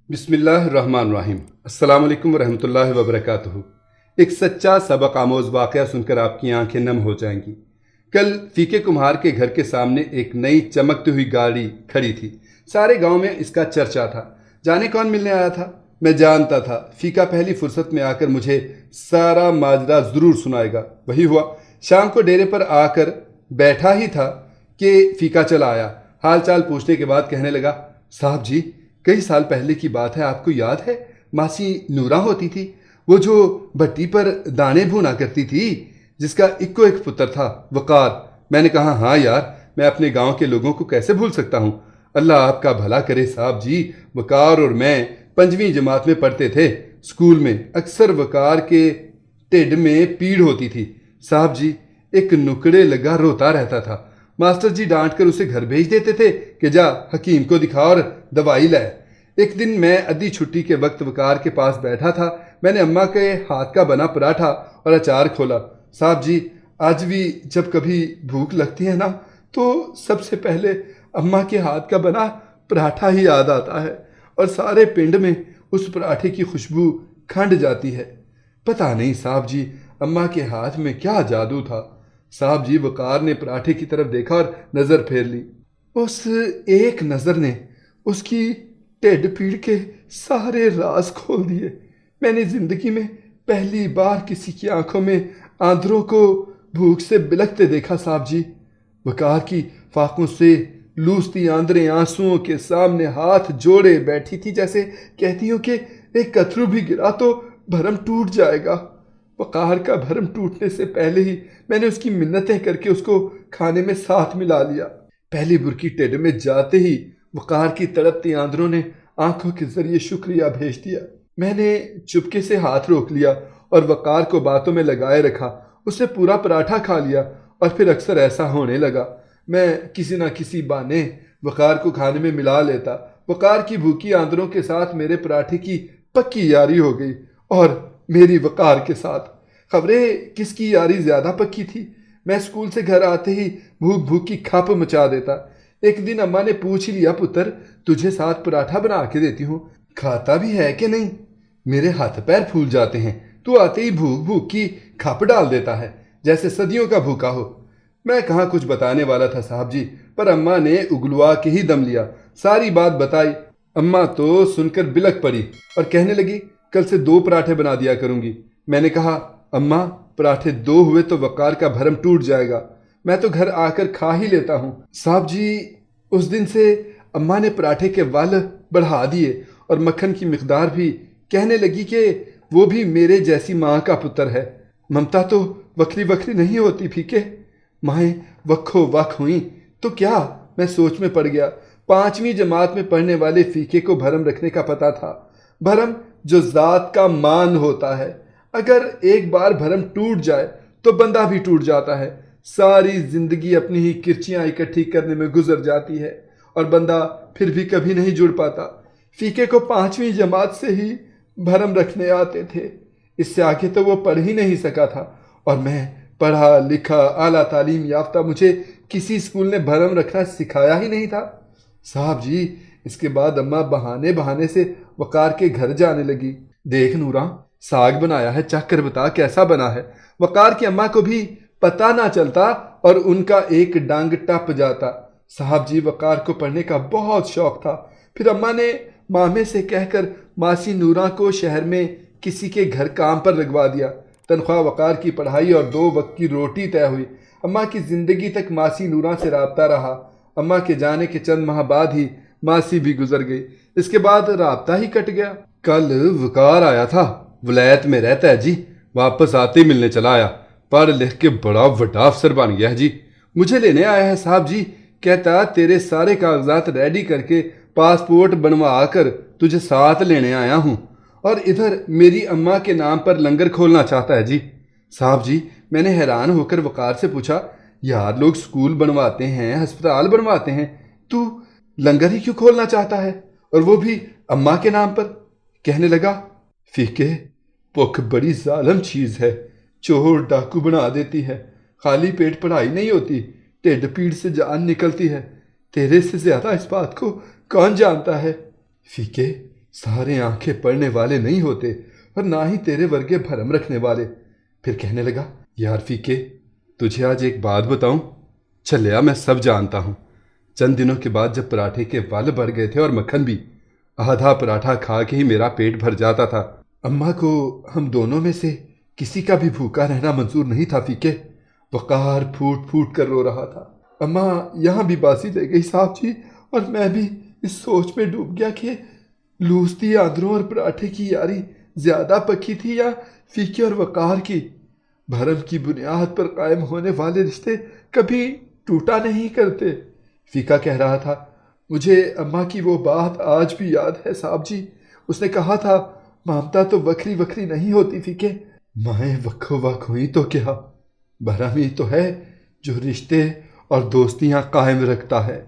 बिस्मिल्लाहिर्रहमानिर्रहीम। अस्सलाम वालेकुम वरहमतुल्लाहि वबरकातुहू। एक सच्चा सबक आमोज़ वाक़या सुनकर आपकी आंखें नम हो जाएंगी। कल फीके कुम्हार के घर के सामने एक नई चमकती हुई गाड़ी खड़ी थी। सारे गांव में इसका चर्चा था। जाने कौन मिलने आया था। मैं जानता था फीका पहली फुर्सत में आकर मुझे सारा माजरा ज़रूर सुनाएगा। वही हुआ। शाम को डेरे पर आकर बैठा ही था कि फीका चला आया। हाल चाल पूछने के बाद कहने लगा, साहब जी, कई साल पहले की बात है, आपको याद है? मासी नूरा होती थी, वो जो भट्टी पर दाने भूना करती थी, जिसका इक्को एक पुत्र था, वकार। मैंने कहा, हाँ यार, मैं अपने गांव के लोगों को कैसे भूल सकता हूँ। अल्लाह आपका भला करे साहब जी। वकार और मैं 5वीं जमात में पढ़ते थे। स्कूल में अक्सर वकार के ढिड में पीड़ होती थी। साहब जी एक नुकड़े लगा रोता रहता था। मास्टर जी डांट कर उसे घर भेज देते थे कि जा हकीम को दिखा और दवाई लाए। एक दिन मैं आधी छुट्टी के वक्त वकार के पास बैठा था। मैंने अम्मा के हाथ का बना पराठा और अचार खोला। साहब जी, आज भी जब कभी भूख लगती है ना, तो सबसे पहले अम्मा के हाथ का बना पराठा ही याद आता है और सारे पिंड में उस पराठे की खुशबू खंड जाती है। पता नहीं साहब जी, अम्मा के हाथ में क्या जादू था। साहब जी, वकार ने पराठे की तरफ देखा और नज़र फेर ली। उस एक नज़र ने उसकी ढिड पीड़ के सारे राज खोल दिए। मैंने जिंदगी में पहली बार किसी की आंखों में आंधरों को भूख से बिलखते देखा। साहब जी, वकार की फाकों से लूसती आंदरें आंसुओं के सामने हाथ जोड़े बैठी थी, जैसे कहती हूँ कि एक कतरू भी गिरा तो भरम टूट जाएगा। वकार का भरम टूटने से पहले ही मैंने उसकी मिन्नतें करके उसको खाने में साथ मिला लिया। पहली बुरकी टेढ़ में जाते ही वकार की तड़पती आंदरों ने आंखों के जरिए शुक्रिया भेज दिया। मैंने चुपके से हाथ रोक लिया और वकार को बातों में लगाए रखा। उसने पूरा पराठा खा लिया और फिर अक्सर ऐसा होने लगा, मैं किसी न किसी बहाने वकार को खाने में मिला लेता। वकार की भूखी आंदरों के साथ मेरे पराठे की पक्की यारी हो गई और मेरी वकार के साथ खबरें किसकी यारी ज्यादा पक्की थी। मैं स्कूल से घर आते ही भूख भूख की खप मचा देता। एक दिन अम्मा ने पूछ लिया, पुत्र, तुझे साथ पराठा बना के देती हूँ, खाता भी है कि नहीं? मेरे हाथ पैर फूल जाते हैं। तू आते ही भूख भूख की खप डाल देता है, जैसे सदियों का भूखा हो। मैं कहाँ कुछ बताने वाला था साहब जी, पर अम्मा ने उगलवा के ही दम लिया। सारी बात बताई। अम्मा तो सुनकर बिलक पड़ी और कहने लगी, कल से 2 पराठे बना दिया करूंगी। मैंने कहा, अम्मा, पराठे 2 हुए तो वकार का भरम टूट जाएगा। मैं तो घर आकर खा ही लेता हूँ। साहब जी, उस दिन से अम्मा ने पराठे के वाल बढ़ा दिए और मक्खन की मिकदार भी। कहने लगी कि वो भी मेरे जैसी माँ का पुत्र है। ममता तो वक्री वक्री नहीं होती फीके, माएँ वक्खो वक् हुई तो क्या। मैं सोच में पड़ गया। 5वीं जमात में पढ़ने वाले फीके को भरम रखने का पता था। भरम जो जात का मान होता है, अगर एक बार भरम टूट जाए तो बंदा भी टूट जाता है। सारी जिंदगी अपनी ही किरचियां इकट्ठी करने में गुजर जाती है और बंदा फिर भी कभी नहीं जुड़ पाता। फीके को 5वीं जमात से ही भरम रखने आते थे। इससे आगे तो वो पढ़ ही नहीं सका था और मैं पढ़ा लिखा आला तालीम याफ्ता, मुझे किसी स्कूल ने भरम रखना सिखाया ही नहीं था। साहब जी, इसके बाद अम्मा बहाने बहाने से वकार के घर जाने लगी। देख नूरा, साग बनाया है, चख कर बता कैसा बना है। वकार की अम्मा को भी पता ना चलता और उनका एक डांग टप जाता। साहब जी, वकार को पढ़ने का बहुत शौक था। फिर अम्मा ने मामे से कहकर मासी नूरा को शहर में किसी के घर काम पर लगवा दिया। तनख्वाह वकार की पढ़ाई और 2 वक्त की रोटी तय हुई। अम्मा की जिंदगी तक मासी नूरा से राब्ता रहा। अम्मा के जाने के चंद माह बाद ही मासी भी गुजर गई। इसके बाद राब्ता ही कट गया। कल वकार आया था, वलायत में रहता है जी, वापस आते ही मिलने चला आया। पढ़ लिख के बड़ा बड़ा अफसर बन गया है जी। मुझे लेने आया है साहब जी, कहता तेरे सारे कागजात रेडी करके पासपोर्ट बनवा कर तुझे साथ लेने आया हूँ और इधर मेरी अम्मा के नाम पर लंगर खोलना चाहता है जी। साहब जी, मैंने हैरान होकर वकार से पूछा, यार लोग स्कूल बनवाते हैं, अस्पताल बनवाते हैं, तू लंगर ही क्यों खोलना चाहता है, और वो भी अम्मा के नाम पर? कहने लगा, फीके, भुख बड़ी जालिम चीज़ है, चोर डाकू बना देती है। खाली पेट पढ़ाई नहीं होती, ढिड पीड़ से जान निकलती है। तेरे से ज्यादा इस बात को कौन जानता है? फीके, سارے آنکھیں پڑنے والے نہیں ہوتے اور نہ ہی تیرے ورگے بھرم رکھنے والے۔ پھر کہنے لگا، یار فیکے، تجھے آج ایک بات بتاؤں؟ چلیا میں سب جانتا ہوں۔ چند دنوں کے بعد جب پراٹھے کے ول بڑھ گئے تھے اور مکھن بھی، آدھا پراٹھا کھا کے ہی میرا پیٹ بھر جاتا تھا۔ اماں کو ہم دونوں میں سے کسی کا بھی بھوکا رہنا منظور نہیں تھا فیکے۔ وقار پھوٹ پھوٹ کر رو رہا تھا۔ اماں یہاں بھی باسی لے گئی صاحب جی، اور میں بھی اس سوچ میں ڈوب گیا کہ لوستی آندروں اور پراٹھے کی یاری زیادہ پکی تھی یا فیکے اور وقار کی۔ بھرم کی بنیاد پر قائم ہونے والے رشتے کبھی ٹوٹا نہیں کرتے۔ فیکا کہہ رہا تھا، مجھے اماں کی وہ بات آج بھی یاد ہے صاحب جی۔ اس نے کہا تھا، مامتا تو وکھری وکھری نہیں ہوتی فیکے، مائیں وکھو وکھ ہوئی تو کیا، بھرم ہی تو ہے جو رشتے اور دوستیاں قائم رکھتا ہے۔